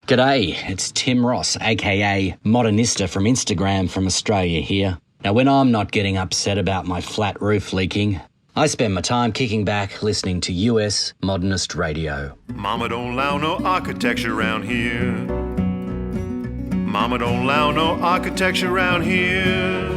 G'day, it's Tim Ross, aka Modernista from Instagram from Australia here. Now when I'm not getting upset about my flat roof leaking, I spend my time kicking back listening to US Modernist radio. Mama don't allow no architecture around here. Mama don't allow no architecture around here.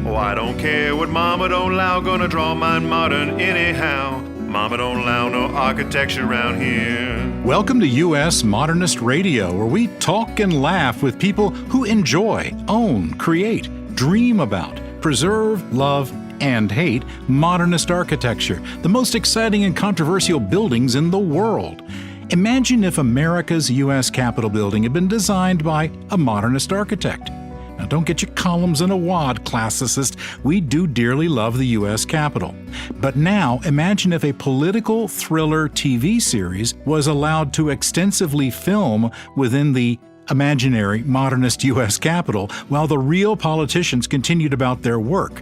Oh, I don't care what Mama don't allow, gonna draw mine modern anyhow. Mama don't allow no architecture around here. Welcome to US Modernist Radio, where we talk and laugh with people who enjoy, own, create, dream about, preserve, love, and hate modernist architecture, the most exciting and controversial buildings in the world. Imagine if America's U.S. Capitol building had been designed by a modernist architect. Now, don't get your columns in a wad, classicist. We do dearly love the U.S. Capitol. But now, imagine if a political thriller TV series was allowed to extensively film within the imaginary modernist U.S. Capitol while the real politicians continued about their work.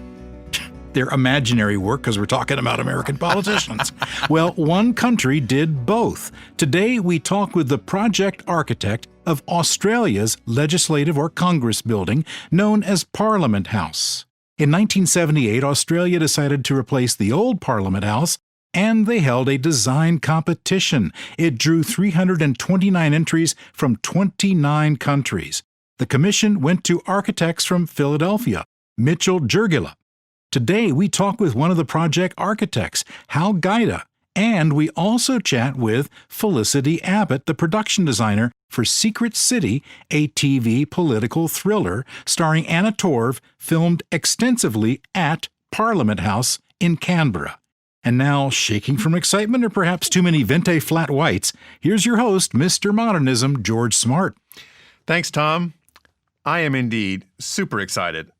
Their imaginary work, because we're talking about American politicians. Well, one country did both. Today, we talk with the project architect of Australia's Legislative or Congress building, known as Parliament House. In 1978, Australia decided to replace the old Parliament House, and they held a design competition. It drew 329 entries from 29 countries. The commission went to architects from Philadelphia, Mitchell Giurgola. Today, we talk with one of the project architects, Hal Guida, and we also chat with Felicity Abbott, the production designer for Secret City, a TV political thriller starring Anna Torv, filmed extensively at Parliament House in Canberra. And now, shaking from excitement or perhaps too many Venti flat whites, here's your host, Mr. Modernism, George Smart. Thanks, Tom. I am indeed super excited.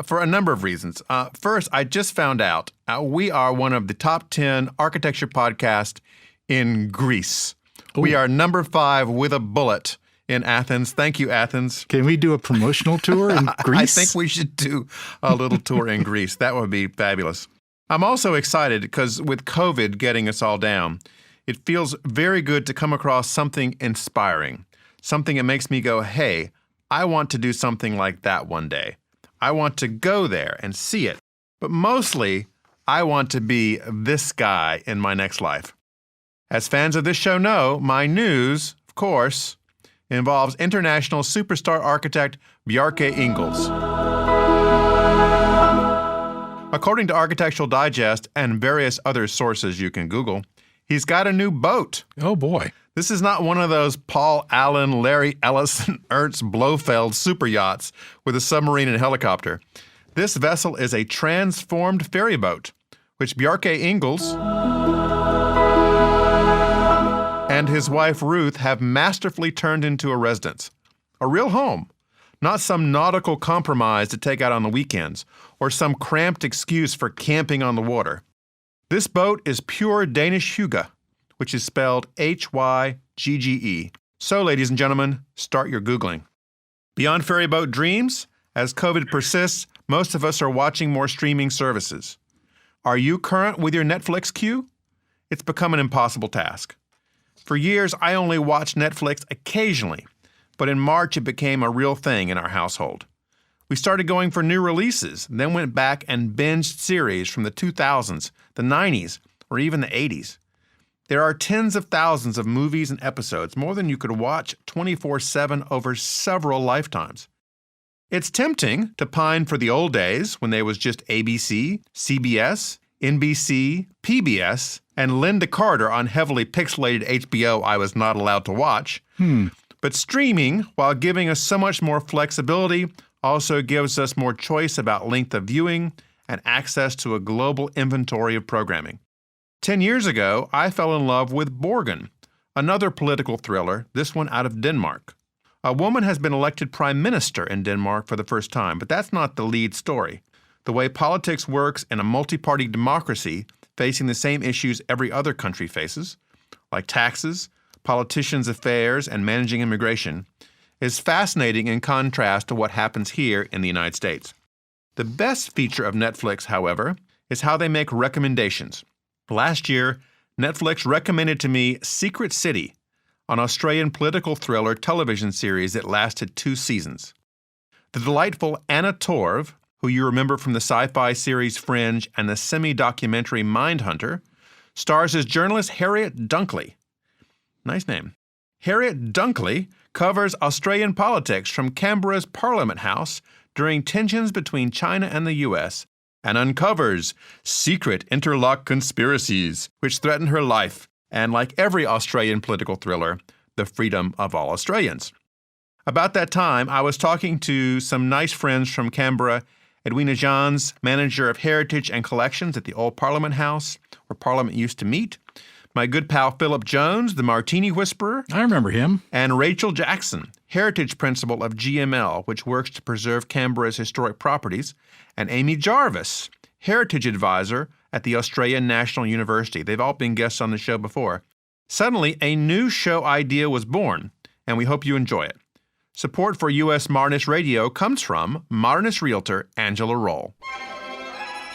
For a number of reasons. First, I just found out we are one of the top 10 architecture podcasts in Greece. Ooh. We are number 5 with a bullet in Athens. Thank you, Athens. Can we do a promotional tour in Greece? I think we should do a little tour in Greece. That would be fabulous. I'm also excited because with COVID getting us all down, it feels very good to come across something inspiring, something that makes me go, hey, I want to do something like that one day. I want to go there and see it, but mostly I want to be this guy in my next life. As fans of this show know, my news, of course, involves international superstar architect Bjarke Ingels. According to Architectural Digest and various other sources you can Google, he's got a new boat. Oh boy. This is not one of those Paul Allen, Larry Ellison, Ernst Blofeld super yachts with a submarine and helicopter. This vessel is a transformed ferry boat, which Bjarke Ingels and his wife Ruth have masterfully turned into a residence, a real home, not some nautical compromise to take out on the weekends or some cramped excuse for camping on the water. This boat is pure Danish hygge, which is spelled Hygge. So, ladies and gentlemen, start your Googling. Beyond ferryboat dreams, as COVID persists, most of us are watching more streaming services. Are you current with your Netflix queue? It's become an impossible task. For years, I only watched Netflix occasionally, but in March it became a real thing in our household. We started going for new releases, then went back and binged series from the 2000s, the 90s, or even the 80s. There are tens of thousands of movies and episodes, more than you could watch 24/7 over several lifetimes. It's tempting to pine for the old days when there was just ABC, CBS, NBC, PBS, and Linda Carter on heavily pixelated HBO I was not allowed to watch. But streaming, while giving us so much more flexibility, also gives us more choice about length of viewing and access to a global inventory of programming. 10 years ago, I fell in love with Borgen, another political thriller, this one out of Denmark. A woman has been elected prime minister in Denmark for the first time, but that's not the lead story. The way politics works in a multi-party democracy facing the same issues every other country faces, like taxes, politicians' affairs, and managing immigration, is fascinating in contrast to what happens here in the United States. The best feature of Netflix, however, is how they make recommendations. Last year, Netflix recommended to me Secret City, an Australian political thriller television series that lasted 2 seasons. The delightful Anna Torv, who you remember from the sci-fi series Fringe and the semi-documentary Mindhunter, stars as journalist Harriet Dunkley. Nice name. Harriet Dunkley covers Australian politics from Canberra's Parliament House during tensions between China and the U.S. and uncovers secret interlock conspiracies which threaten her life and, like every Australian political thriller, the freedom of all Australians. About that time, I was talking to some nice friends from Canberra, Edwina Johns, manager of Heritage and Collections at the Old Parliament House, where Parliament used to meet, my good pal Philip Jones, the Martini Whisperer. I remember him. And Rachel Jackson, Heritage Principal of GML, which works to preserve Canberra's historic properties, and Amy Jarvis, Heritage Advisor at the Australian National University. They've all been guests on the show before. Suddenly, a new show idea was born, and we hope you enjoy it. Support for U.S. Modernist Radio comes from Modernist realtor Angela Roll.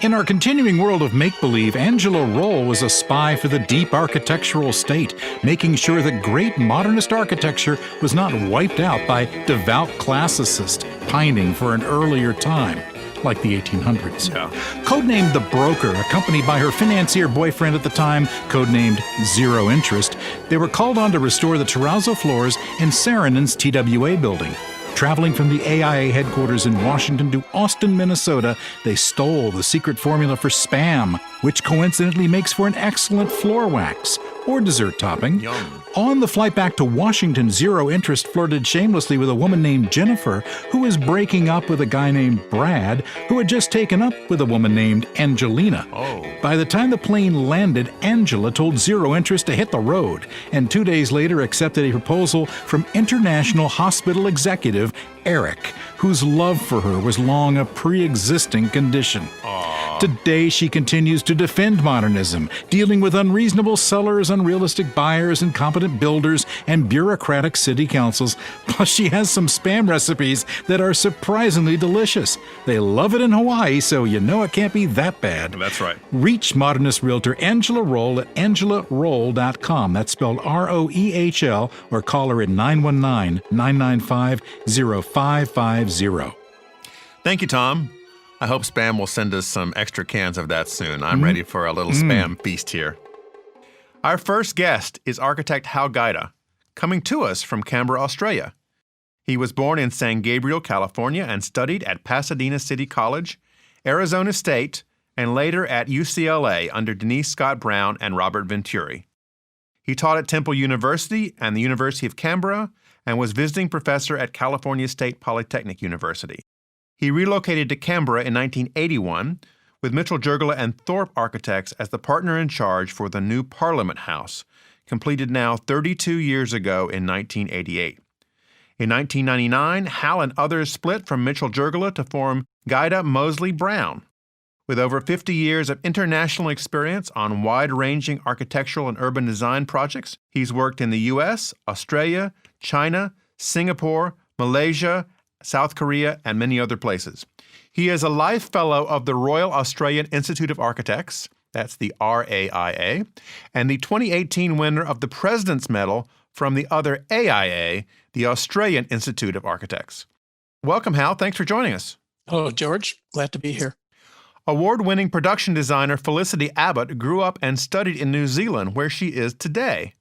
In our continuing world of make-believe, Angela Roll was a spy for the deep architectural state, making sure that great modernist architecture was not wiped out by devout classicists pining for an earlier time, like the 1800s. Yeah. Codenamed The Broker, accompanied by her financier boyfriend at the time, codenamed Zero Interest, they were called on to restore the terrazzo floors in Saarinen TWA building. Traveling from the AIA headquarters in Washington to Austin, Minnesota, they stole the secret formula for Spam, which coincidentally makes for an excellent floor wax or dessert topping. Yum. On the flight back to Washington, Zero Interest flirted shamelessly with a woman named Jennifer, who was breaking up with a guy named Brad, who had just taken up with a woman named Angelina. Oh. By the time the plane landed, Angela told Zero Interest to hit the road, and 2 days later accepted a proposal from international hospital executive Eric, whose love for her was long a pre-existing condition. Today, she continues to defend modernism, dealing with unreasonable sellers, unrealistic buyers, incompetent builders, and bureaucratic city councils. Plus, she has some Spam recipes that are surprisingly delicious. They love it in Hawaii, so you know it can't be that bad. That's right. Reach modernist realtor Angela Roll at angelaroll.com. That's spelled R-O-E-H-L, or call her at 919-995-0550. Thank you, Tom. I hope Spam will send us some extra cans of that soon. I'm ready for a little Spam feast here. Our first guest is architect Hal Guida, coming to us from Canberra, Australia. He was born in San Gabriel, California, and studied at Pasadena City College, Arizona State, and later at UCLA under Denise Scott Brown and Robert Venturi. He taught at Temple University and the University of Canberra and was visiting professor at California State Polytechnic University. He relocated to Canberra in 1981 with Mitchell Giurgola and Thorpe Architects as the partner in charge for the new Parliament House, completed now 32 years ago in 1988. In 1999, Hal and others split from Mitchell Giurgola to form Guida Mosley Brown. With over 50 years of international experience on wide-ranging architectural and urban design projects, he's worked in the U.S., Australia, China, Singapore, Malaysia, South Korea, and many other places. He is a Life Fellow of the Royal Australian Institute of Architects, that's the RAIA, and the 2018 winner of the President's Medal from the other AIA, the Australian Institute of Architects. Welcome, Hal. Thanks for joining us. Hello, George. Glad to be here. Award-winning production designer Felicity Abbott grew up and studied in New Zealand, where she is today.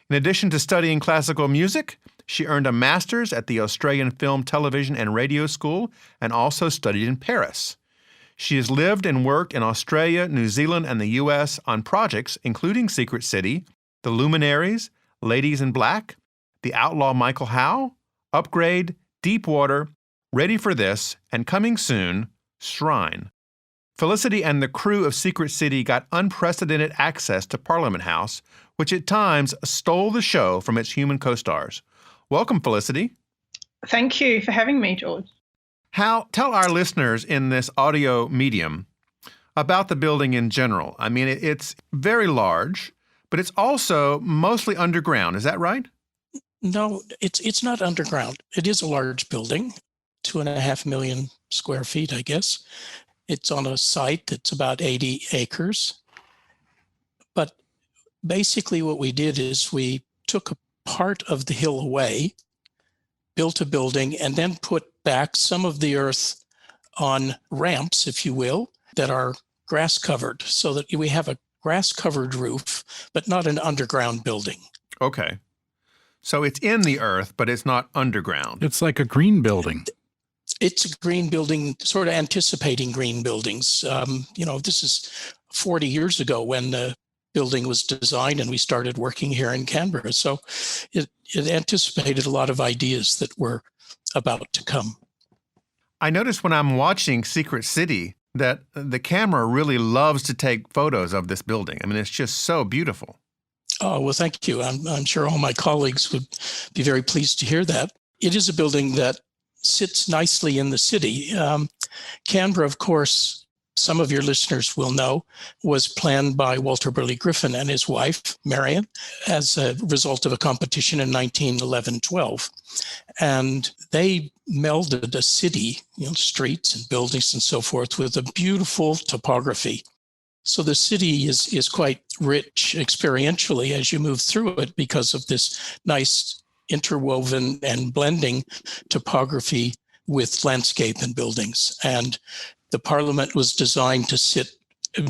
In addition to studying classical music, she earned a master's at the Australian Film, Television and Radio School and also studied in Paris. She has lived and worked in Australia, New Zealand, and the U.S. on projects including Secret City, The Luminaries, Ladies in Black, The Outlaw Michael Howe, Upgrade, Deepwater, Ready for This, and coming soon, Shrine. Felicity and the crew of Secret City got unprecedented access to Parliament House, which at times stole the show from its human co-stars. Welcome, Felicity. Thank you for having me, George. Hal, tell our listeners in this audio medium about the building in general. I mean, it's very large, but it's also mostly underground. Is that right? No, it's not underground. It is a large building, 2.5 million square feet, I guess. It's on a site that's about 80 acres. But basically what we did is we took part of the hill away, built a building, and then put back some of the earth on ramps, if you will, that are grass covered, so that we have a grass covered roof, but not an underground building. Okay. So it's in the earth, but it's not underground. It's like a green building. It's a green building, sort of anticipating green buildings. This is 40 years ago when the building was designed and we started working here in Canberra. So it anticipated a lot of ideas that were about to come. I noticed when I'm watching Secret City that the camera really loves to take photos of this building. I mean, it's just so beautiful. Oh, well, thank you. I'm sure all my colleagues would be very pleased to hear that. It is a building that sits nicely in the city. Canberra, of course, some of your listeners will know, was planned by Walter Burley Griffin and his wife, Marion, as a result of a competition in 1911-12. And they melded a city, streets and buildings and so forth, with a beautiful topography. So the city is quite rich experientially as you move through it because of this nice interwoven and blending topography with landscape and buildings. And the Parliament was designed to sit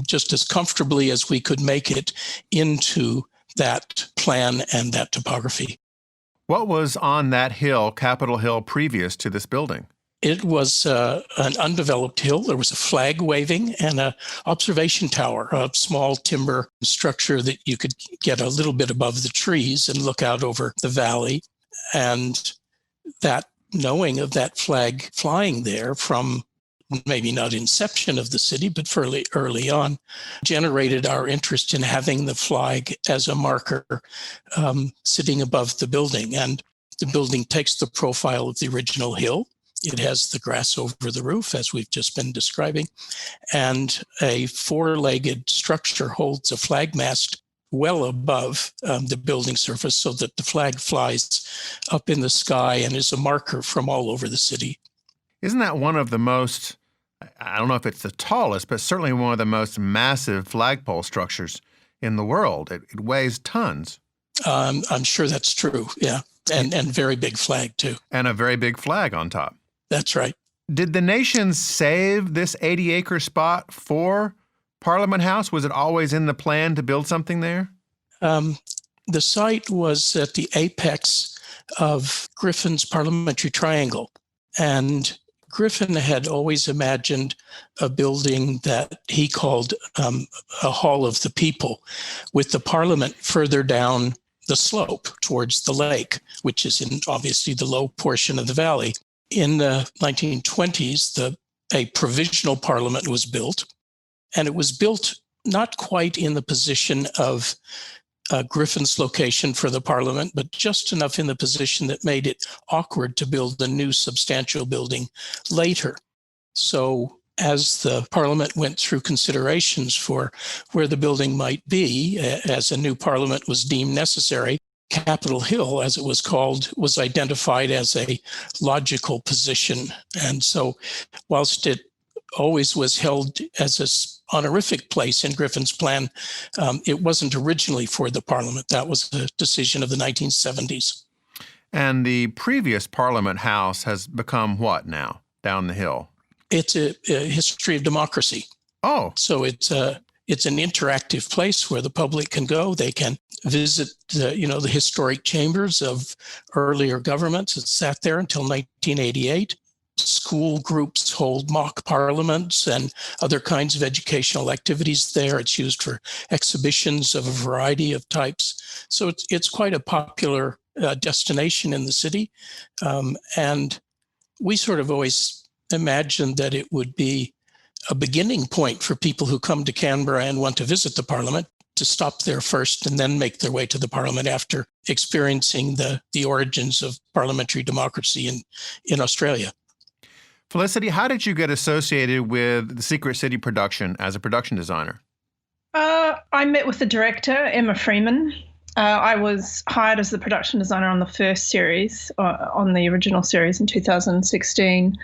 just as comfortably as we could make it into that plan and that topography. What was on that hill, Capitol Hill, previous to this building? It was an undeveloped hill. There was a flag waving and an observation tower, a small timber structure that you could get a little bit above the trees and look out over the valley. And that knowing of that flag flying there from maybe not inception of the city, but fairly early on, generated our interest in having the flag as a marker sitting above the building. And the building takes the profile of the original hill. It has the grass over the roof, as we've just been describing, and a four-legged structure holds a flag mast well above the building surface so that the flag flies up in the sky and is a marker from all over the city. Isn't that one of the most, I don't know if it's the tallest, but certainly one of the most massive flagpole structures in the world? It weighs tons. I'm sure that's true, yeah, and very big flag too. And a very big flag on top. That's right. Did the nation save this 80-acre spot for Parliament House? Was it always in the plan to build something there? The site was at the apex of Griffin's parliamentary triangle. And Griffin had always imagined a building that he called a Hall of the People, with the Parliament further down the slope towards the lake, which is in obviously the low portion of the valley. In the 1920s, a provisional parliament was built, and it was built not quite in the position of Griffin's location for the parliament, but just enough in the position that made it awkward to build a new substantial building later. So as the parliament went through considerations for where the building might be, as a new parliament was deemed necessary, Capitol Hill, as it was called, was identified as a logical position. And so whilst it always was held as an honorific place in Griffin's plan, it wasn't originally for the Parliament. That was a decision of the 1970s. And the previous Parliament House has become what now, down the hill? It's a history of democracy. Oh. So it's an interactive place where the public can go. They can visit the historic chambers of earlier governments. It sat there until 1988. School groups hold mock parliaments and other kinds of educational activities there. It's used for exhibitions of a variety of types. So it's quite a popular destination in the city. And we sort of always imagined that it would be a beginning point for people who come to Canberra and want to visit the Parliament to stop there first and then make their way to the Parliament after experiencing the origins of parliamentary democracy in Australia. Felicity, how did you get associated with the Secret City production as a production designer? I met with the director, Emma Freeman. I was hired as the production designer on the first series, on the original series in 2016,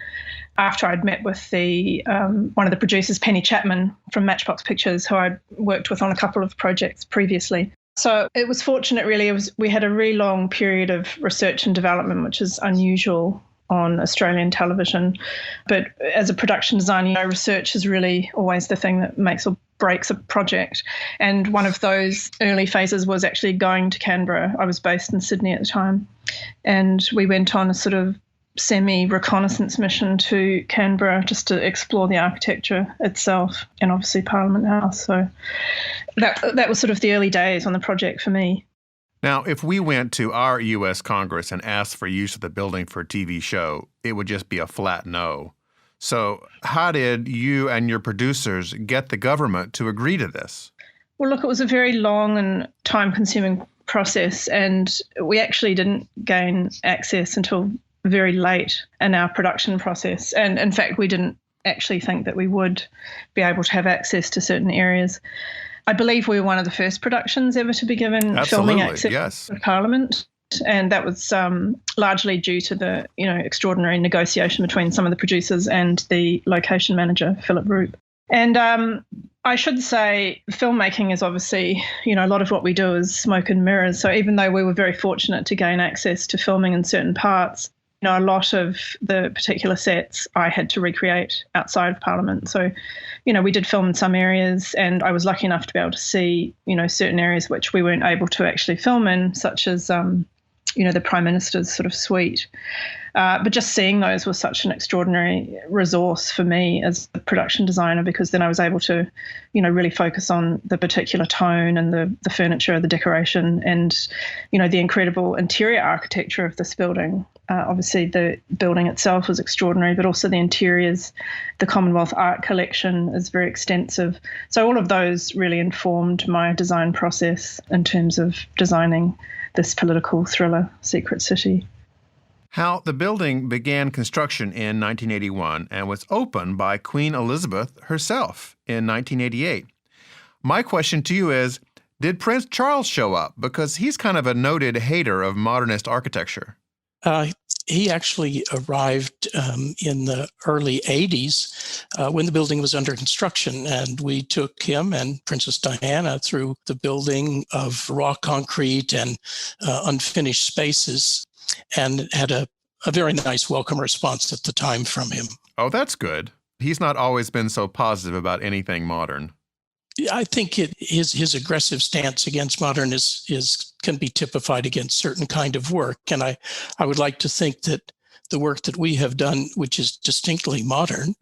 after I'd met with one of the producers, Penny Chapman from Matchbox Pictures, who I'd worked with on a couple of projects previously. So it was fortunate, really. We had a really long period of research and development, which is unusual on Australian television. But as a production designer, research is really always the thing that makes or breaks a project. And one of those early phases was actually going to Canberra. I was based in Sydney at the time. And we went on a sort of semi-reconnaissance mission to Canberra just to explore the architecture itself and obviously Parliament House. So that was sort of the early days on the project for me. Now, if we went to our U.S. Congress and asked for use of the building for a TV show, it would just be a flat no. So how did you and your producers get the government to agree to this? Well, look, it was a very long and time-consuming process, and we actually didn't gain access until very late in our production process. And in fact, we didn't actually think that we would be able to have access to certain areas. I believe we were one of the first productions ever to be given filming access to Parliament. And that was largely due to the, extraordinary negotiation between some of the producers and the location manager, Philip Roop. And I should say filmmaking is obviously, a lot of what we do is smoke and mirrors. So even though we were very fortunate to gain access to filming in certain parts, a lot of the particular sets I had to recreate outside of Parliament. So, we did film in some areas, and I was lucky enough to be able to see, certain areas which we weren't able to actually film in, such as, the Prime Minister's sort of suite. But just seeing those was such an extraordinary resource for me as a production designer, because then I was able to, really focus on the particular tone and the furniture, the decoration, and, the incredible interior architecture of this building. Obviously, the building itself was extraordinary, but also the interiors. The Commonwealth Art Collection is very extensive. So all of those really informed my design process in terms of designing this political thriller, Secret City. Hal, the building began construction in 1981 and was opened by Queen Elizabeth herself in 1988. My question to you is, did Prince Charles show up? Because he's kind of a noted hater of modernist architecture. He actually arrived in the early 80s when the building was under construction, and we took him and Princess Diana through the building of raw concrete and unfinished spaces, and had a very nice welcome response at the time from him. Oh, that's good. He's not always been so positive about anything modern. I think his aggressive stance against modern can be typified against certain kind of work. And I would like to think that the work that we have done, which is distinctly modern,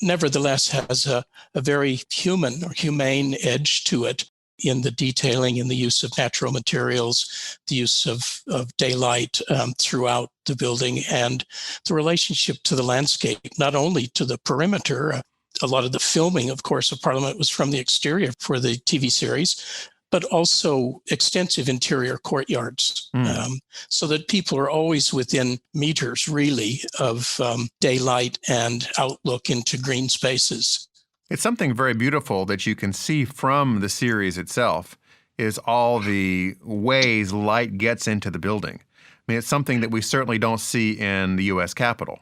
nevertheless has a very human or humane edge to it in the detailing, in the use of natural materials, the use of daylight throughout the building, and the relationship to the landscape, not only to the perimeter. A lot of the filming, of course, of Parliament was from the exterior for the TV series, but also extensive interior courtyards, so that people are always within meters, really, of daylight and outlook into green spaces. It's something very beautiful that you can see from the series itself, is all the ways light gets into the building. I mean, it's something that we certainly don't see in the U.S. Capitol.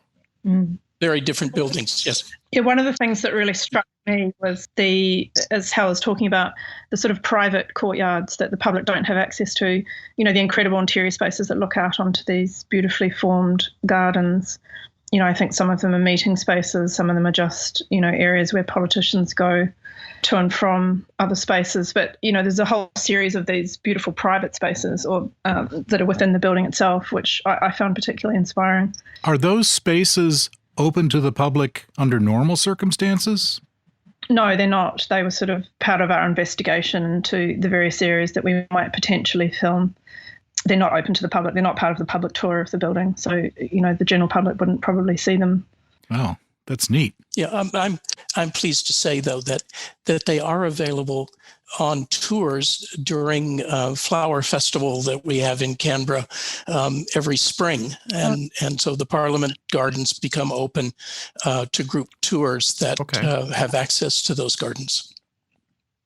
Very different buildings, yes. Yeah, one of the things that really struck me was as Hal was talking about, the sort of private courtyards that the public don't have access to, the incredible interior spaces that look out onto these beautifully formed gardens. I think some of them are meeting spaces, some of them are just, areas where politicians go to and from other spaces. But, there's a whole series of these beautiful private spaces that are within the building itself, which I found particularly inspiring. Are those spaces open to the public under normal circumstances? No, they're not. They were sort of part of our investigation into the various areas that we might potentially film. They're not open to the public. They're not part of the public tour of the building. So, the general public wouldn't probably see them. Oh, that's neat. Yeah, I'm pleased to say, though, that they are available on tours during Flower Festival that we have in Canberra every spring. And so the Parliament Gardens become open to group tours that have access to those gardens.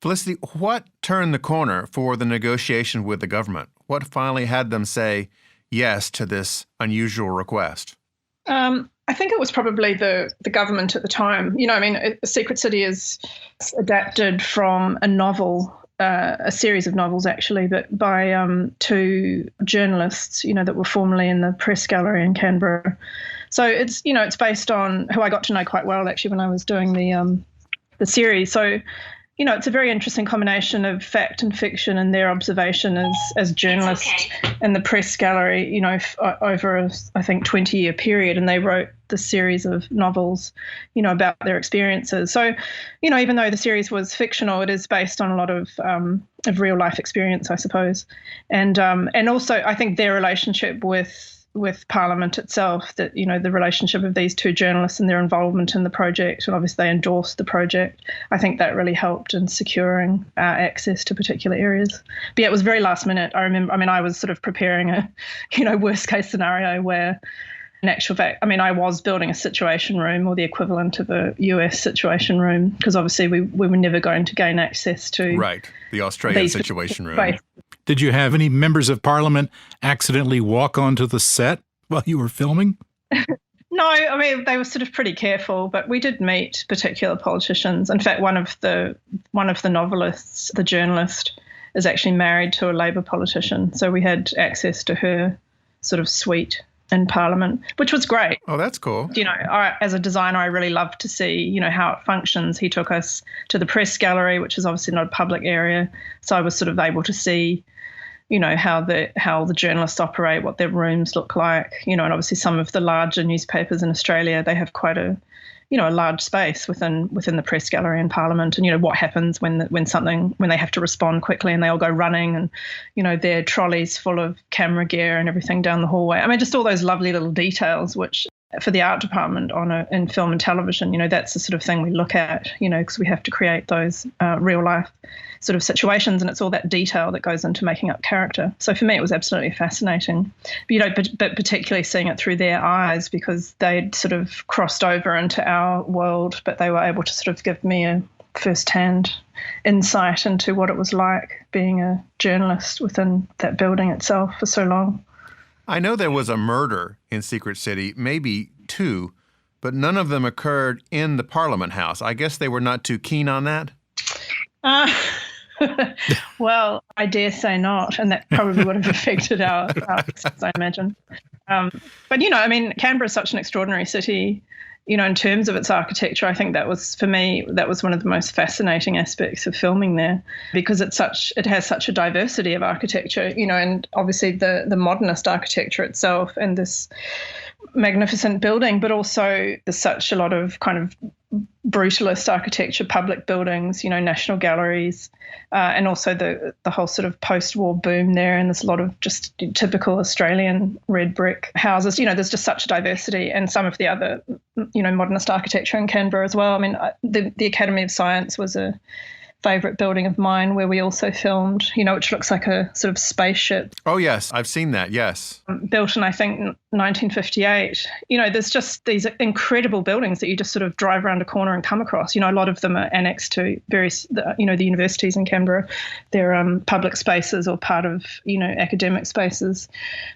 Felicity, what turned the corner for the negotiation with the government? What finally had them say yes to this unusual request? I think it was probably the government at the time. Secret City is adapted from a novel a series of novels actually, but by two journalists, that were formerly in the Press Gallery in Canberra. So it's based on who I got to know quite well actually when I was doing the series. So, it's a very interesting combination of fact and fiction and their observation as journalists in the Press Gallery, over a, I think, 20-year period. And they wrote the series of novels, about their experiences. So, even though the series was fictional, it is based on a lot of real life experience, I suppose. And also I think their relationship with Parliament itself, that, the relationship of these two journalists and their involvement in the project, and obviously they endorsed the project, I think that really helped in securing access to particular areas. But yeah, it was very last minute. I was sort of preparing a, worst case scenario where, in actual fact, I was building a situation room or the equivalent of a US situation room, because obviously we were never going to gain access to the Australian situation room. Right. Did you have any members of Parliament accidentally walk onto the set while you were filming? No, they were sort of pretty careful, but we did meet particular politicians. In fact, one of the novelists, the journalist, is actually married to a Labor politician, so we had access to her sort of suite in Parliament, which was great. Oh, that's cool. As a designer, I really love to see, how it functions. He took us to the Press Gallery, which is obviously not a public area, so I was sort of able to see, how the journalists operate, what their rooms look like, and obviously some of the larger newspapers in Australia, they have quite a large space within the Press Gallery in Parliament, and what happens when they have to respond quickly and they all go running, and their trolleys full of camera gear and everything down the hallway. Just all those lovely little details, which for the art department in film and television, that's the sort of thing we look at, because we have to create those real life sort of situations, and it's all that detail that goes into making up character. So for me, it was absolutely fascinating, but particularly seeing it through their eyes, because they'd sort of crossed over into our world, but they were able to sort of give me a first-hand insight into what it was like being a journalist within that building itself for so long. I know there was a murder in Secret City, maybe two, but none of them occurred in the Parliament House. I guess they were not too keen on that? Well, I dare say not, and that probably would have affected our success, I imagine. But, Canberra is such an extraordinary city, in terms of its architecture. I think that was, for me, one of the most fascinating aspects of filming there, because it has such a diversity of architecture, and obviously the modernist architecture itself and this magnificent building, but also there's such a lot of kind of brutalist architecture, public buildings, national galleries, and also the whole sort of post-war boom there. And there's a lot of just typical Australian red brick houses. There's just such a diversity, and some of the other, modernist architecture in Canberra as well. The Academy of Science was a favourite building of mine, where we also filmed, which looks like a sort of spaceship. Oh, yes, I've seen that, yes. Built in, I think, 1958. There's just these incredible buildings that you just sort of drive around a corner and come across. A lot of them are annexed to various, the universities in Canberra. They're public spaces or part of, academic spaces.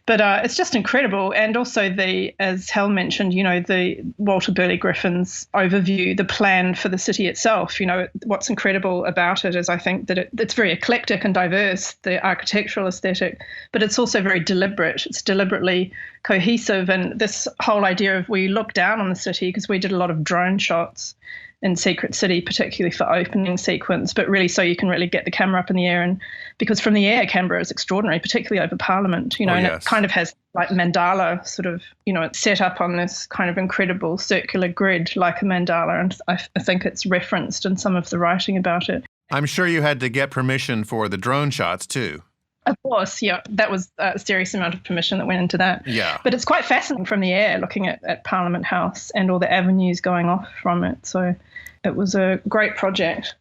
But it's just incredible. And also as Hal mentioned, the Walter Burley Griffin's overview, the plan for the city itself. What's incredible about it is I think that it's very eclectic and diverse, the architectural aesthetic, but it's also very deliberate. It's deliberately cohesive, and this whole idea of we look down on the city, because we did a lot of drone shots in Secret City, particularly for opening sequence, but really so you can really get the camera up in the air, and because from the air Canberra is extraordinary, particularly over Parliament, and it kind of has like mandala sort of, it's set up on this kind of incredible circular grid like a mandala, and I think it's referenced in some of the writing about it. I'm sure you had to get permission for the drone shots too. Of course, yeah. That was a serious amount of permission that went into that. Yeah. But it's quite fascinating from the air, looking at Parliament House and all the avenues going off from it. So it was a great project.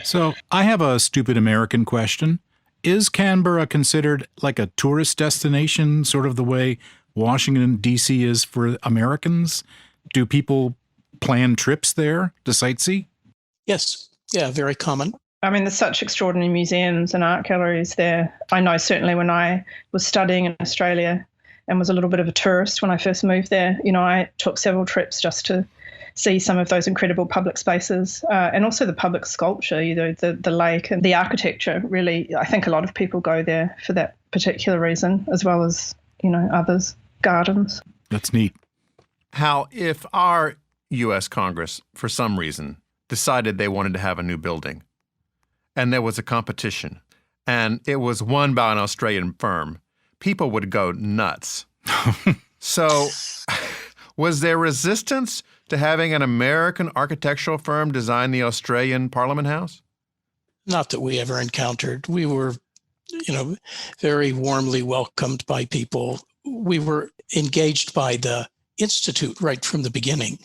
So I have a stupid American question. Is Canberra considered like a tourist destination, sort of the way Washington, D.C. is for Americans? Do people plan trips there to sightsee? Yes. Yeah, very common. There's such extraordinary museums and art galleries there. I know certainly when I was studying in Australia and was a little bit of a tourist when I first moved there, I took several trips just to see some of those incredible public spaces and also the public sculpture, the lake and the architecture. Really, I think a lot of people go there for that particular reason, as well as, others, gardens. That's neat. Hal, if our U.S. Congress, for some reason, decided they wanted to have a new building, and there was a competition, and it was won by an Australian firm, people would go nuts. So was there resistance to having an American architectural firm design the Australian Parliament House? Not that we ever encountered. We were, very warmly welcomed by people. We were engaged by the Institute right from the beginning.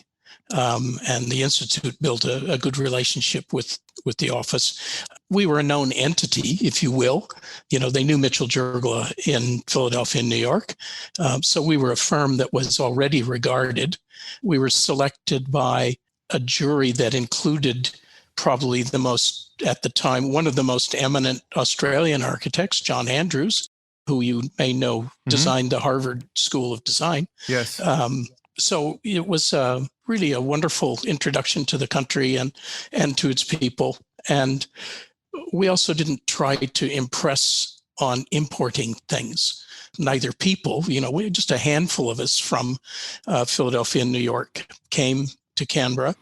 And the Institute built a good relationship with the office. We were a known entity, if you will. They knew Mitchell Giurgola in Philadelphia and New York. So we were a firm that was already regarded. We were selected by a jury that included probably at the time, one of the most eminent Australian architects, John Andrews, who you may know designed the Harvard School of Design. Yes. So it was really a wonderful introduction to the country and to its people. And we also didn't try to impress on importing things, neither people. We just a handful of us from Philadelphia and New York came to Canberra.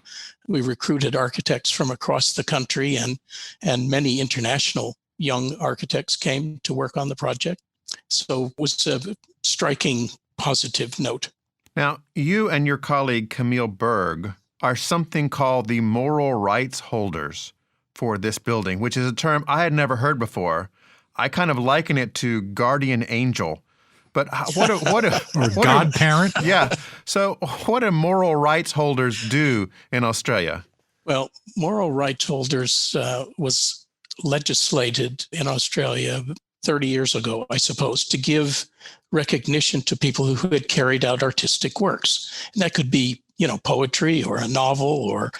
We recruited architects from across the country, and many international young architects came to work on the project. So it was a striking positive note. Now, you and your colleague Camille Berg are something called the moral rights holders for this building, which is a term I had never heard before. I kind of liken it to guardian angel. But or godparent? Yeah. So what do moral rights holders do in Australia? Well, moral rights holders was legislated in Australia 30 years ago, I suppose, to give recognition to people who had carried out artistic works. And that could be, poetry or a novel or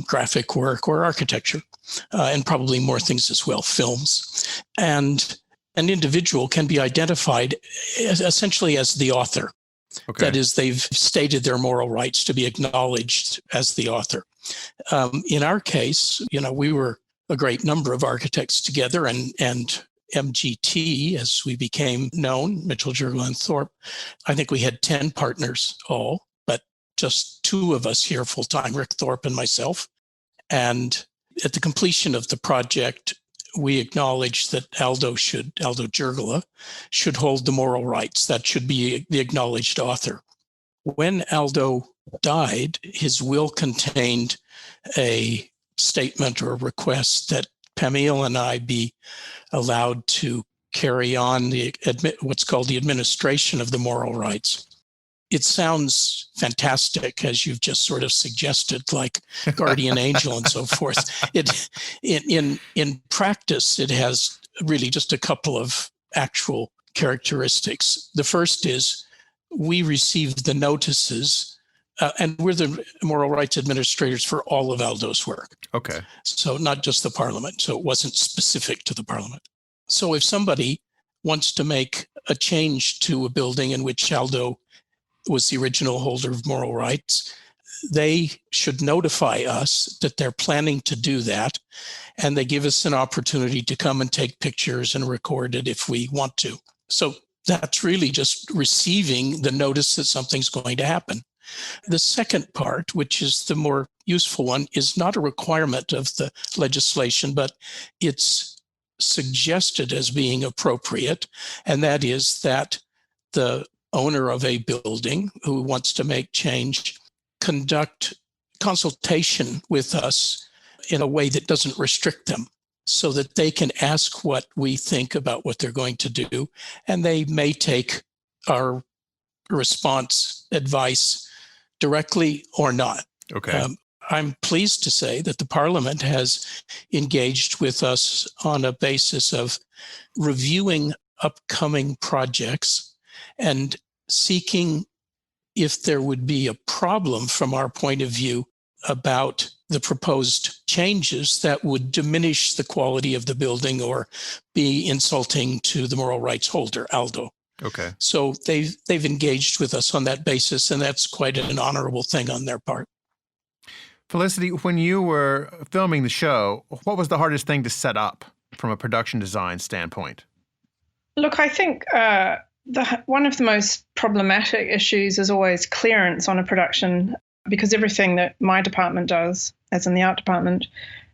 graphic work or architecture, and probably more things as well, films. And an individual can be identified essentially as the author. Okay. That is, they've stated their moral rights to be acknowledged as the author. In our case, we were a great number of architects together, and MGT, as we became known, Mitchell, Giurgola, and Thorpe, I think we had 10 partners all, but just 2 of us here full-time, Rick Thorpe and myself. And at the completion of the project, we acknowledged that Aldo Giurgola should hold the moral rights. That should be the acknowledged author. When Aldo died, his will contained a statement or request that Camille and I be allowed to carry on what's called the administration of the moral rights. It sounds fantastic, as you've just sort of suggested, like guardian angel and so forth. In practice, it has really just a couple of actual characteristics. The first is we received the notices, and we're the moral rights administrators for all of Aldo's work. Okay. So not just the Parliament. So it wasn't specific to the Parliament. So if somebody wants to make a change to a building in which Aldo was the original holder of moral rights, they should notify us that they're planning to do that, and they give us an opportunity to come and take pictures and record it if we want to. So that's really just receiving the notice that something's going to happen. The second part, which is the more useful one, is not a requirement of the legislation, but it's suggested as being appropriate, and that is that the owner of a building who wants to make change conduct consultation with us in a way that doesn't restrict them, so that they can ask what we think about what they're going to do, and they may take our response advice directly or not. Okay. I'm pleased to say that the Parliament has engaged with us on a basis of reviewing upcoming projects and seeking if there would be a problem from our point of view about the proposed changes that would diminish the quality of the building or be insulting to the moral rights holder, Aldo. Okay. So they've engaged with us on that basis, and that's quite an honorable thing on their part. Felicity, when you were filming the show, what was the hardest thing to set up from a production design standpoint? Look, I think one of the most problematic issues is always clearance on a production, because everything that my department does, as in the art department,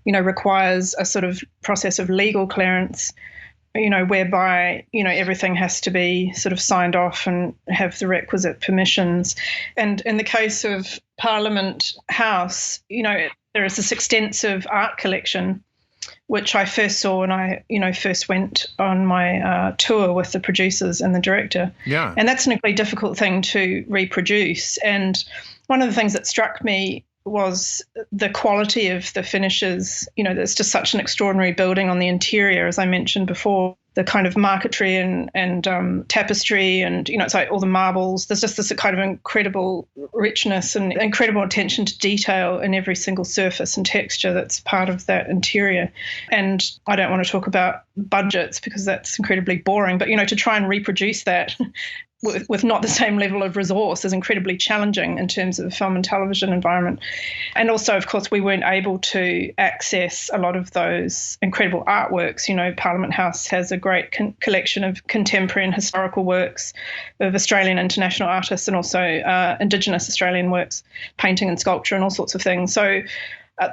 requires a sort of process of legal clearance, whereby, everything has to be sort of signed off and have the requisite permissions. And in the case of Parliament House, there is this extensive art collection, which I first saw when I, first went on my tour with the producers and the director. Yeah. And that's an incredibly difficult thing to reproduce. And one of the things that struck me was the quality of the finishes. There's just such an extraordinary building on the interior, as I mentioned before, the kind of marquetry and tapestry and, it's like all the marbles. There's just this kind of incredible richness and incredible attention to detail in every single surface and texture that's part of that interior. And I don't want to talk about budgets because that's incredibly boring, but, to try and reproduce that with not the same level of resource is incredibly challenging in terms of the film and television environment. And also, of course, we weren't able to access a lot of those incredible artworks. Parliament House has a great collection of contemporary and historical works of Australian international artists and also Indigenous Australian works, painting and sculpture and all sorts of things. So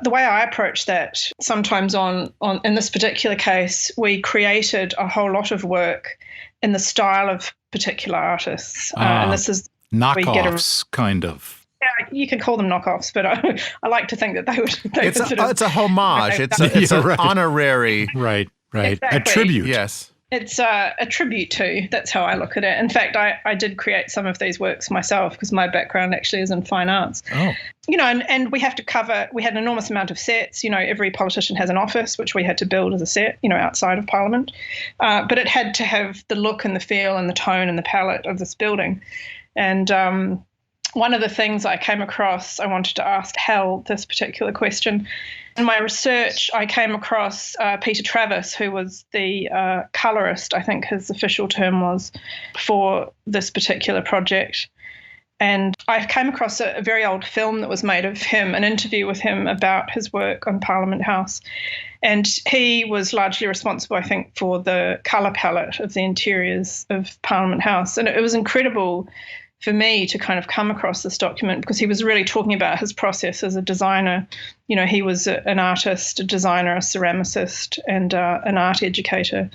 the way I approach that, sometimes in this particular case, we created a whole lot of work in the style of particular artists. And this is knockoffs, kind of. Yeah, you can call them knockoffs, but I like to think that they would. It's a homage. It's an honorary. Right. Exactly. A tribute. Yes. It's a tribute to. That's how I look at it. In fact, I did create some of these works myself because my background actually is in fine arts. Oh. And we have to cover, we had an enormous amount of sets. Every politician has an office, which we had to build as a set, outside of Parliament. But it had to have the look and the feel and the tone and the palette of this building. And one of the things I came across, I wanted to ask Hal this particular question. In my research, I came across Peter Travis, who was the colorist, I think his official term was, for this particular project. And I came across a very old film that was made of him, an interview with him about his work on Parliament House. And he was largely responsible, I think, for the colour palette of the interiors of Parliament House. And it was incredible for me to kind of come across this document because he was really talking about his process as a designer. He was an artist, a designer, a ceramicist, and an art educator.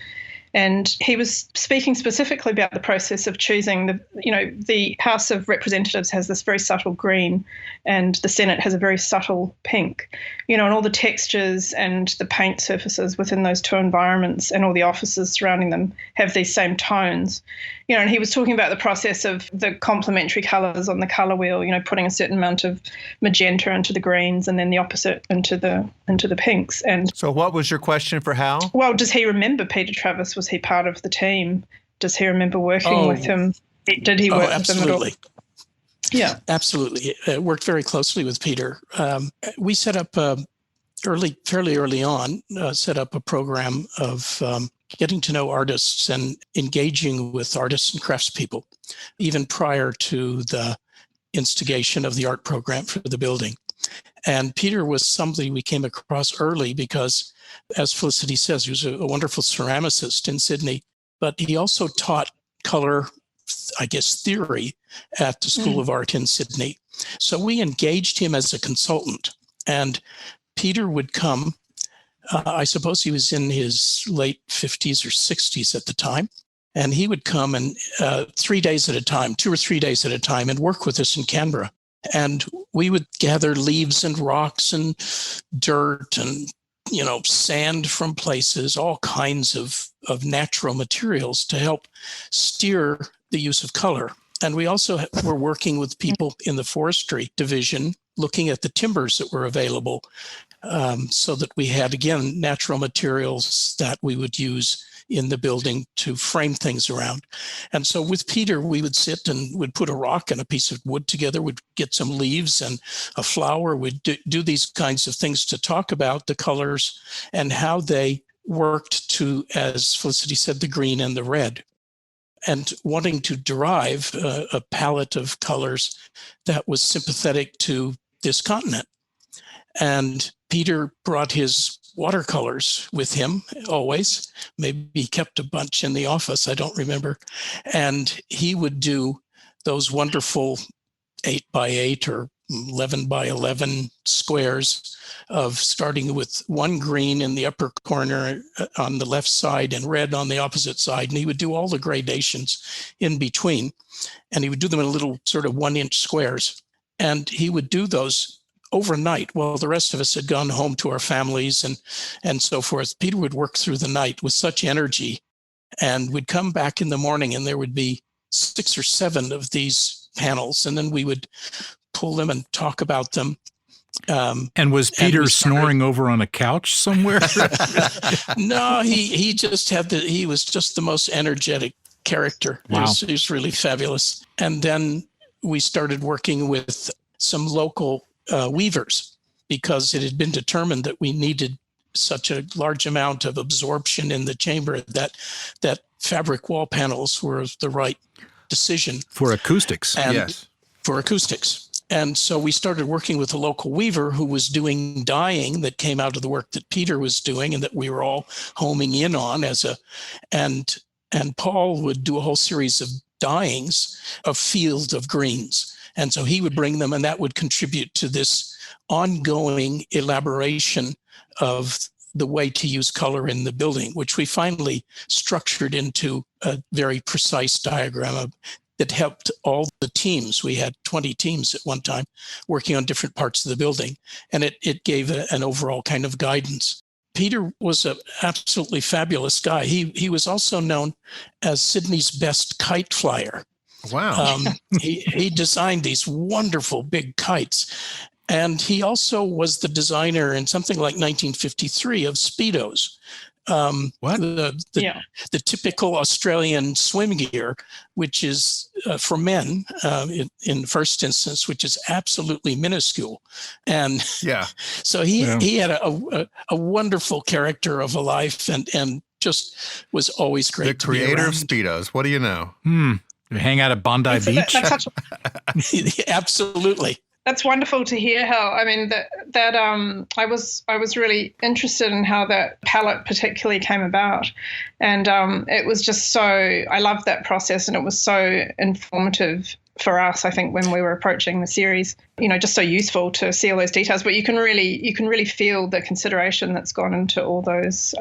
And he was speaking specifically about the process of choosing the House of Representatives has this very subtle green and the Senate has a very subtle pink, and all the textures and the paint surfaces within those two environments and all the offices surrounding them have these same tones. And he was talking about the process of the complementary colours on the colour wheel, putting a certain amount of magenta into the greens and then the opposite into the pinks. And so what was your question for Hal? Well, does he remember Peter Travis? Was he part of the team? Does he remember working with him? Did he work with him at all? Yeah, absolutely. Worked very closely with Peter. We set up fairly early on, set up a program of getting to know artists and engaging with artists and craftspeople, even prior to the instigation of the art program for the building. And Peter was somebody we came across early because, as Felicity says, he was a wonderful ceramicist in Sydney, but he also taught color, I guess, theory at the School of Art in Sydney. So we engaged him as a consultant, and Peter would come. I suppose he was in his late 50s or 60s at the time. And he would come and 3 days at a time, 2 or 3 days at a time, and work with us in Canberra. And we would gather leaves and rocks and dirt and, sand from places, all kinds of natural materials to help steer the use of color. And we also were working with people in the forestry division, looking at the timbers that were available, so that we had, again, natural materials that we would use in the building to frame things around. And so with Peter, we would sit and would put a rock and a piece of wood together, would get some leaves and a flower, would do these kinds of things to talk about the colors and how they worked to, as Felicity said, the green and the red, and wanting to derive a palette of colors that was sympathetic to this continent. And Peter brought his watercolors with him always. Maybe he kept a bunch in the office, I don't remember. And he would do those wonderful 8x8 or 11x11 squares of starting with one green in the upper corner on the left side and red on the opposite side. And he would do all the gradations in between. And he would do them in little sort of 1-inch squares. And he would do those overnight while the rest of us had gone home to our families and so forth. Peter would work through the night with such energy, and we'd come back in the morning and there would be 6 or 7 of these panels, and then we would pull them and talk about them. And was Peter snoring over on a couch somewhere? No, he was just the most energetic character. Wow. He was really fabulous. And then we started working with some local weavers, because it had been determined that we needed such a large amount of absorption in the chamber that fabric wall panels were the right decision. For acoustics. Yes. For acoustics. And so we started working with a local weaver who was doing dyeing that came out of the work that Peter was doing and that we were all homing in on and Paul would do a whole series of dyeings of fields of greens. And so he would bring them, and that would contribute to this ongoing elaboration of the way to use color in the building, which we finally structured into a very precise diagram that helped all the teams. We had 20 teams at one time working on different parts of the building, and it gave an overall kind of guidance. Peter was an absolutely fabulous guy. He was also known as Sydney's best kite flyer. Wow. He designed these wonderful big kites. And he also was the designer in something like 1953 of Speedos. What? The typical Australian swim gear, which is for men in the first instance, which is absolutely minuscule. And Yeah. so he had a wonderful character of a life and just was always great. The creator of Speedos. What do you know? You hang out at Bondi Beach? Absolutely. That's wonderful to hear, Hal. I mean, I was really interested in how that palette particularly came about, and it was just so. I loved that process, and it was so informative for us. I think when we were approaching the series, just so useful to see all those details. But you can really feel the consideration that's gone into all those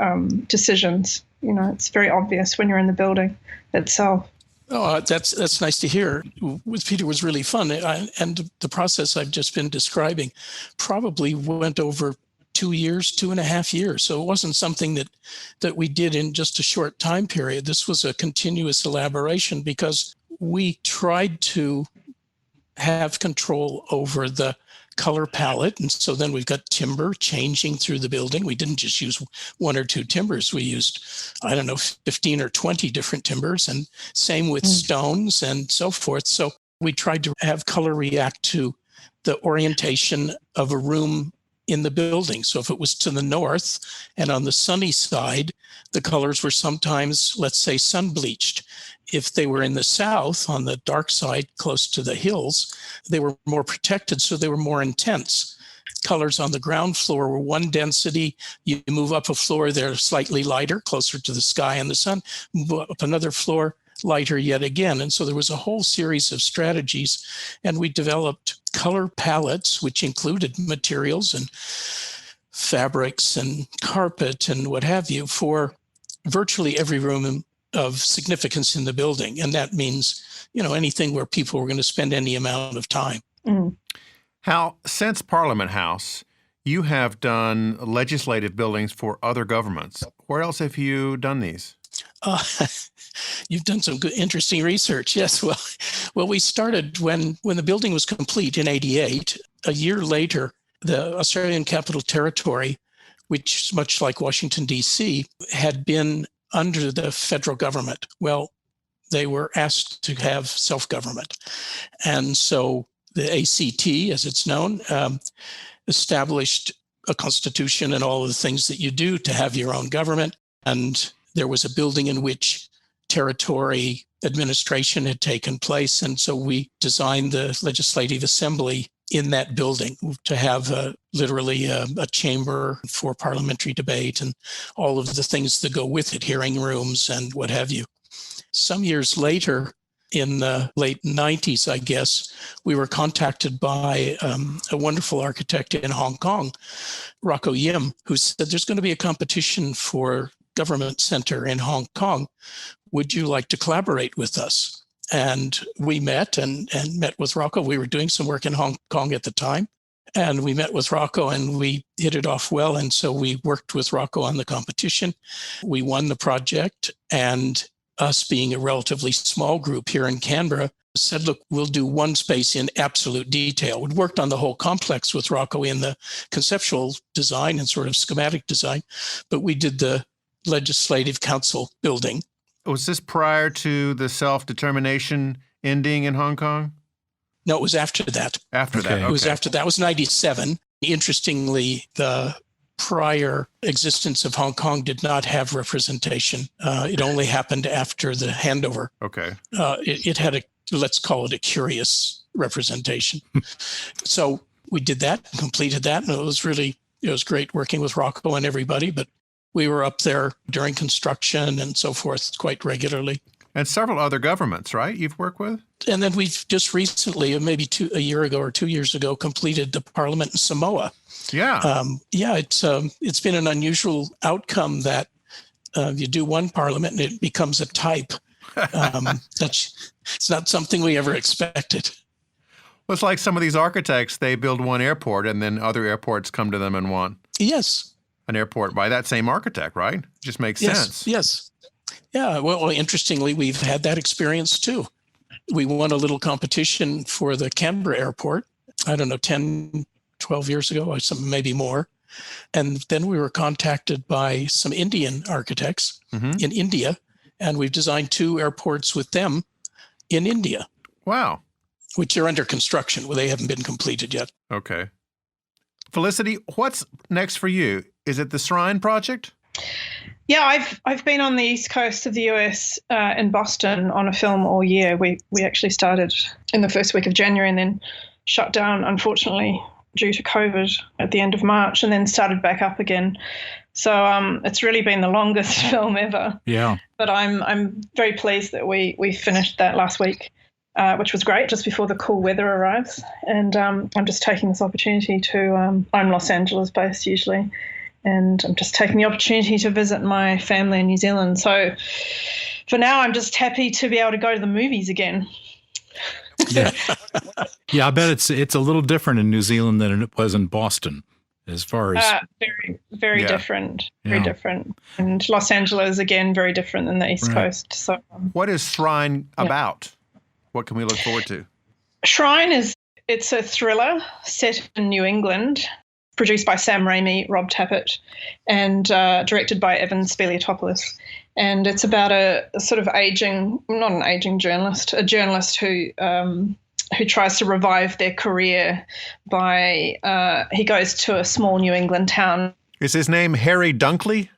decisions. It's very obvious when you're in the building itself. Oh, that's nice to hear. With Peter was really fun. And the process I've just been describing probably went over 2.5 years. So it wasn't something that we did in just a short time period. This was a continuous elaboration because we tried to have control over the color palette. And so then we've got timber changing through the building. We didn't just use 1 or 2 timbers. We used, 15 or 20 different timbers, and same with stones and so forth. So we tried to have color react to the orientation of a room in the building. So if it was to the north and on the sunny side, the colors were sometimes, let's say, sun bleached. If they were in the south, on the dark side, close to the hills, they were more protected, so they were more intense. Colors on the ground floor were one density. You move up a floor, they're slightly lighter, closer to the sky and the sun. Move up another floor, lighter yet again. And so there was a whole series of strategies, and we developed color palettes, which included materials and fabrics and carpet and what have you for virtually every room of significance in the building. And that means, anything where people were going to spend any amount of time. Hal, since Parliament House, you have done legislative buildings for other governments. Where else have you done these? You've done some good, interesting research. Yes. Well, we started when the building was complete in 1988. A year later, the Australian Capital Territory, which, much like Washington, D.C., had been under the federal government. Well, they were asked to have self-government. And so the ACT, as it's known, established a constitution and all of the things that you do to have your own government. And there was a building in which territory administration had taken place. And so we designed the Legislative Assembly in that building, to have literally a chamber for parliamentary debate and all of the things that go with it, hearing rooms and what have you. Some years later, in the late 90s, I guess, we were contacted by a wonderful architect in Hong Kong, Rocco Yim, who said, there's going to be a competition for government center in Hong Kong. Would you like to collaborate with us? And we met and met with Rocco. We were doing some work in Hong Kong at the time. And we met with Rocco and we hit it off well. And so we worked with Rocco on the competition. We won the project, and us being a relatively small group here in Canberra said, look, we'll do one space in absolute detail. We worked on the whole complex with Rocco in the conceptual design and sort of schematic design, but we did the Legislative Council building. Was this prior to the self-determination ending in Hong Kong? No, it was after that. After that, okay. It was after that. It was 97. Interestingly, the prior existence of Hong Kong did not have representation. It only happened after the handover. Okay. It had let's call it a curious representation. So we did that, completed that, and it was great working with Rocco and everybody, but we were up there during construction and so forth quite regularly. And several other governments, right, you've worked with? And then we've just recently, maybe a year ago or 2 years ago, completed the Parliament in Samoa. Yeah. It's been an unusual outcome that you do one parliament and it becomes a type. It's not something we ever expected. Well, it's like some of these architects, they build one airport and then other airports come to them and want an airport by that same architect, right? It just makes sense. Yes. Yeah. Well, interestingly, we've had that experience too. We won a little competition for the Canberra airport, I don't know, 10, 12 years ago, or some, maybe more. And then we were contacted by some Indian architects in India, and we've designed 2 airports with them in India. Wow. Which are under construction. Well, they haven't been completed yet. Okay. Felicity, what's next for you? Is it the Shrine Project? Yeah, I've been on the east coast of the US in Boston on a film all year. We actually started in the first week of January and then shut down, unfortunately, due to COVID at the end of March, and then started back up again. So it's really been the longest film ever. Yeah. But I'm very pleased that we finished that last week, which was great, just before the cool weather arrives. And I'm just taking this opportunity to, I'm Los Angeles based usually, and I'm just taking the opportunity to visit my family in New Zealand. So for now, I'm just happy to be able to go to the movies again. Yeah, I bet it's a little different in New Zealand than it was in Boston, as far as very different, very different. And Los Angeles again, very different than the East Coast. So, what is Shrine about? What can we look forward to? Shrine it's a thriller set in New England, produced by Sam Raimi, Rob Tappert, and directed by Evan Speliotopoulos. And it's about a sort of not an aging journalist, a journalist who tries to revive their career by he goes to a small New England town. Is his name Harry Dunkley?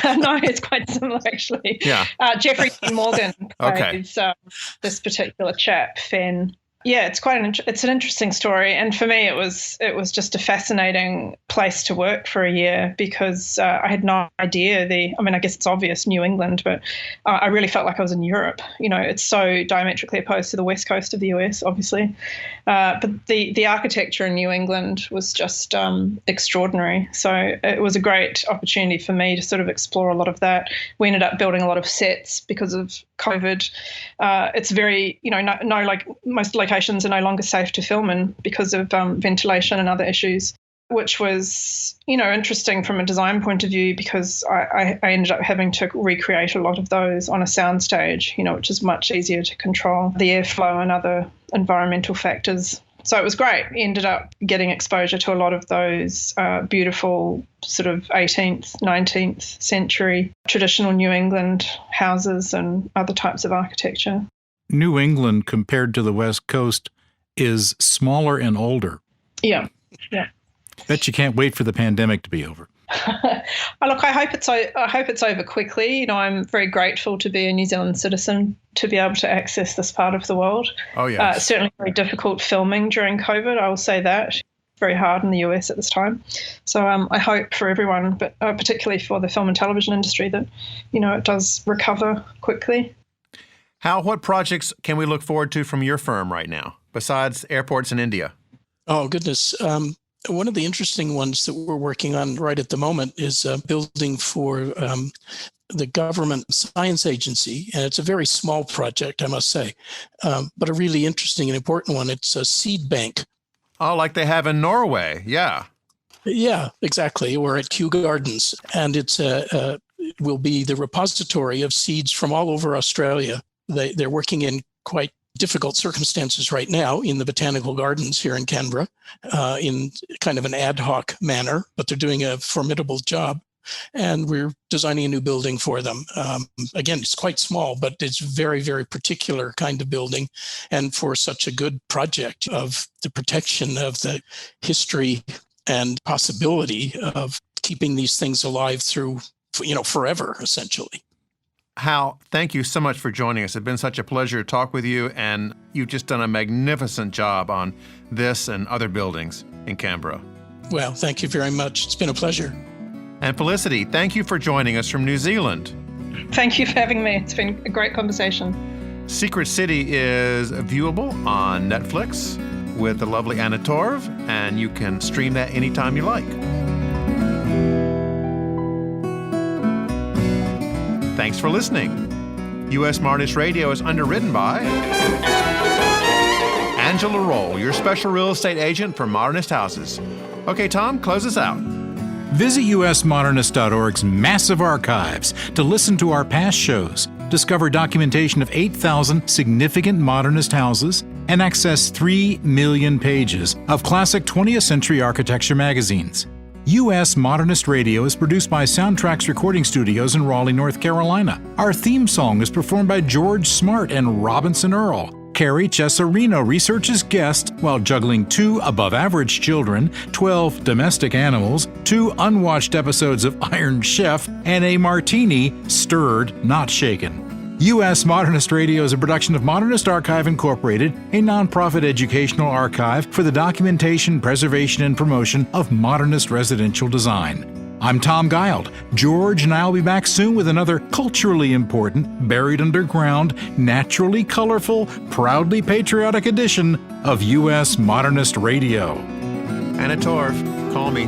No, it's quite similar actually. Yeah. Jeffrey Dean Morgan plays this particular chap, Fenn. Yeah, it's it's an interesting story, and for me, it was just a fascinating place to work for a year because I had no idea I guess it's obvious New England, but I really felt like I was in Europe. You know, it's so diametrically opposed to the west coast of the US, obviously, but the architecture in New England was just extraordinary. So it was a great opportunity for me to sort of explore a lot of that. We ended up building a lot of sets because of COVID. It's very, no like most locations are no longer safe to film in because of ventilation and other issues, which was, interesting from a design point of view because I ended up having to recreate a lot of those on a soundstage, which is much easier to control the airflow and other environmental factors. So it was great. Ended up getting exposure to a lot of those beautiful sort of 18th, 19th century traditional New England houses and other types of architecture. New England, compared to the West Coast, is smaller and older. Yeah. Bet you can't wait for the pandemic to be over. Look, I hope it's over quickly. You know, I'm very grateful to be a New Zealand citizen to be able to access this part of the world. Oh, yeah. Certainly very difficult filming during COVID, I will say that. Very hard in the US at this time. So I hope for everyone, but particularly for the film and television industry, that, you know, it does recover quickly. Hal, what projects can we look forward to from your firm right now, besides airports in India? Oh, goodness. One of the interesting ones that we're working on right at the moment is a building for the government science agency. And it's a very small project, I must say, but a really interesting and important one. It's a seed bank. Oh, like they have in Norway. Yeah. Yeah, exactly. We're at Kew Gardens, and it will be the repository of seeds from all over Australia. They're working in quite difficult circumstances right now in the botanical gardens here in Canberra, in kind of an ad hoc manner, but they're doing a formidable job. And we're designing a new building for them. Again, it's quite small, but it's very, very particular kind of building. And for such a good project of the protection of the history and possibility of keeping these things alive through, you know, forever, essentially. Hal, thank you so much for joining us. It's been such a pleasure to talk with you, and you've just done a magnificent job on this and other buildings in Canberra. Well, thank you very much. It's been a pleasure. And Felicity, thank you for joining us from New Zealand. Thank you for having me. It's been a great conversation. Secret City is viewable on Netflix with the lovely Anna Torv, and you can stream that anytime you like. Thanks for listening. U.S. Modernist Radio is underwritten by Angela Roll, your special real estate agent for Modernist Houses. Okay, Tom, close us out. Visit usmodernist.org's massive archives to listen to our past shows, discover documentation of 8,000 significant modernist houses, and access 3 million pages of classic 20th century architecture magazines. U.S. Modernist Radio is produced by Soundtracks Recording Studios in Raleigh, North Carolina. Our theme song is performed by George Smart and Robinson Earl. Carrie Cesarino researches guests while juggling 2 above-average children, 12 domestic animals, 2 unwatched episodes of Iron Chef, and a martini stirred, not shaken. U.S. Modernist Radio is a production of Modernist Archive Incorporated, a nonprofit educational archive for the documentation, preservation, and promotion of modernist residential design. I'm Tom Guild. George and I will be back soon with another culturally important, buried underground, naturally colorful, proudly patriotic edition of U.S. Modernist Radio. Anna Torv, call me.